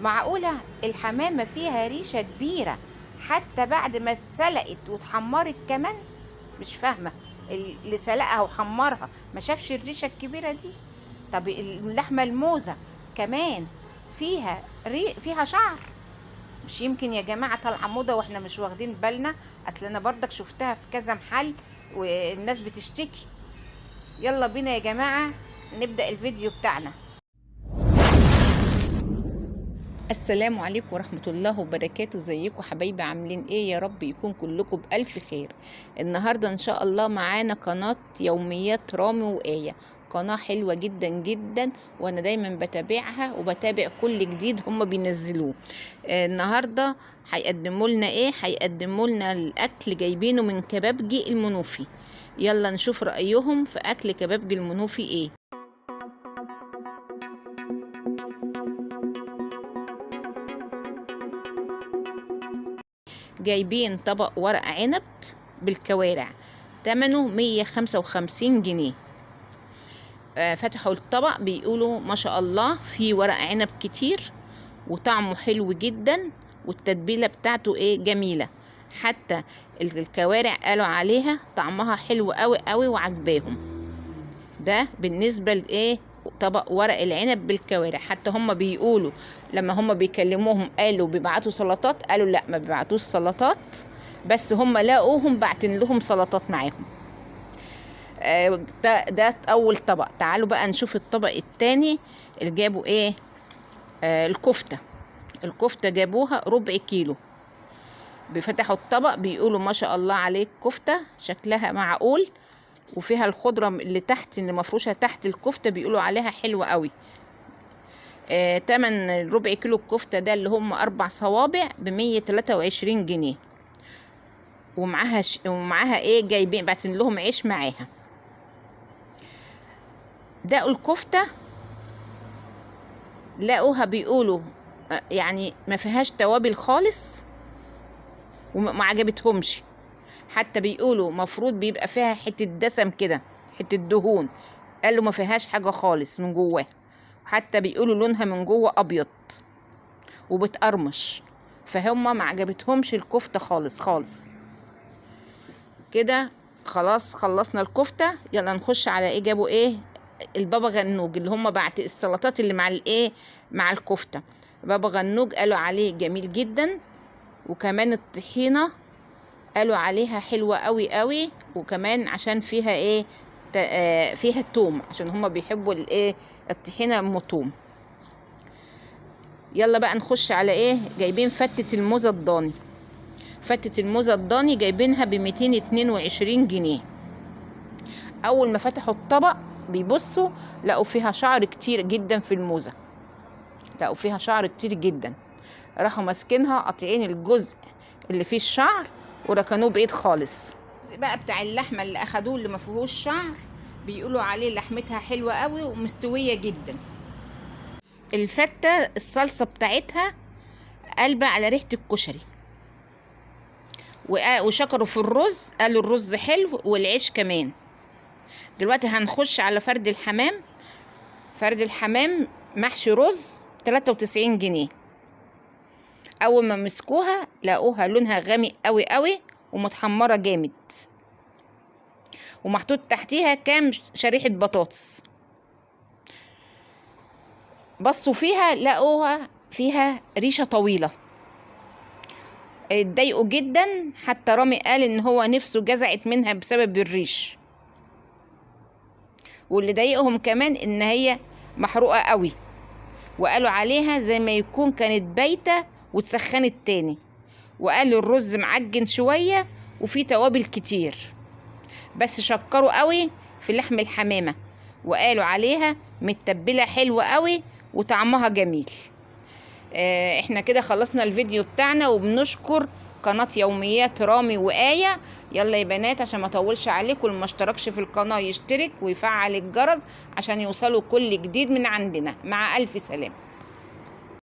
معقولة الحمامة فيها ريشة كبيرة حتى بعد ما اتسلقت واتحمرت كمان؟ مش فاهمة. اللي سلقها وحمرها ما شافش الريشة الكبيرة دي؟ طب اللحمة الموزة كمان فيها شعر؟ مش يمكن يا جماعة طالعة موضة واحنا مش واخدين بالنا؟ اصل انا برضك شفتها في كذا محل والناس بتشتكي. يلا بينا يا جماعة نبدأ الفيديو بتاعنا. السلام عليكم ورحمة الله وبركاته. ازيكم حبايبي؟ عاملين ايه؟ يا رب يكون كلكم بألف خير. النهاردة ان شاء الله معانا قناة يوميات رامي وآية، قناة حلوة جدا جدا وانا دايما بتابعها وبتابع كل جديد هم بينزلوه. النهاردة هيقدموا لنا ايه؟ هيقدموا لنا الاكل جايبينه من كبابجي المنوفي. يلا نشوف رأيهم في اكل كبابجي المنوفي ايه. جايبين طبق ورق عنب بالكوارع، تمنه 155 جنيه. فتحوا الطبق بيقولوا ما شاء الله في ورق عنب كتير وطعمه حلو جدا والتتبيلة بتاعته ايه جميلة. حتى الكوارع قالوا عليها طعمها حلو قوي قوي وعجباهم. ده بالنسبة لايه طبق ورق العنب بالكوارع. حتى هم بيقولوا لما هم بيكلموهم قالوا بيبعتوا سلطات، قالوا لا ما بيبعتوش سلطات، بس هم لاقوهم بعتين لهم سلطات معاهم. ده اول طبق. تعالوا بقى نشوف الطبق التاني اللي جابوا ايه. الكفتة جابوها ربع كيلو. بيفتحوا الطبق بيقولوا ما شاء الله عليك، كفتة شكلها معقول وفيها الخضرة اللي تحت اللي مفروشة تحت الكفتة بيقولوا عليها حلوة قوي. تمن ربع كيلو الكفتة ده اللي هم 4 صوابع ب123 جنيه. ومعاها ايه جايبين بعتين لهم عيش معاها. ده الكفتة لقوها بيقولوا يعني ما فيهاش توابل خالص وما عجبتهمش. حتى بيقولوا مفروض بيبقى فيها حتة دسم كده، حتة دهون. قالوا ما فيهاش حاجة خالص من جواه. حتى بيقولوا لونها من جوه ابيض وبتقرمش. فهم ما عجبتهمش الكفتة خالص كده. خلاص خلصنا الكفتة. يلا نخش على ايه جابوا ايه. البابا غنوج اللي هم بعت السلطات اللي مع الايه مع الكفتة. بابا غنوج قالوا عليه جميل جدا، وكمان الطحينة قالوا عليها حلوة قوي قوي، وكمان عشان فيها ايه فيها توم، عشان هم بيحبوا الايه الطحينة ام توم. يلا بقى نخش على ايه. جايبين فتة الموزة الضاني. فتة الموزة الضاني جايبينها ب222 جنيه. اول ما فتحوا الطبق بيبصوا لقوا فيها شعر كتير جدا في الموزة. لقوا فيها شعر كتير جدا. راحوا ماسكينها قاطعين الجزء اللي فيه الشعر وركنوه بعيد خالص. بقى بتاع اللحمة اللي اخدوه اللي ما فيهوش شعر بيقولوا عليه لحمتها حلوة قوي ومستوية جدا. الفتة الصلصة بتاعتها قلبة على ريحة الكشري. وشكروا في الرز، قالوا الرز حلو والعيش كمان. دلوقتي هنخش على فرد الحمام. فرد الحمام محشي رز 93 جنيه. اول ما مسكوها لقوها لونها غامق قوي قوي ومتحمرة جامد، ومحطوط تحتيها كام شريحة بطاطس. بصوا فيها لقوها فيها ريشة طويلة. اتضايقوا جدا. حتى رامي قال ان هو نفسه جزعت منها بسبب الريش. واللي ضايقهم كمان ان هي محروقة قوي، وقالوا عليها زي ما يكون كانت بايتة وتسخنت تاني. وقالوا الرز معجن شوية وفيه توابل كتير. بس شكروا قوي في لحم الحمامة وقالوا عليها متبلة حلوة قوي وطعمها جميل. احنا كده خلصنا الفيديو بتاعنا، وبنشكر قناة يوميات رامي وآية. يلا يا بنات عشان ما اطولش عليكم، اللي ما اشتركش في القناة يشترك ويفعل الجرس عشان يوصلوا كل جديد من عندنا. مع ألف سلامة.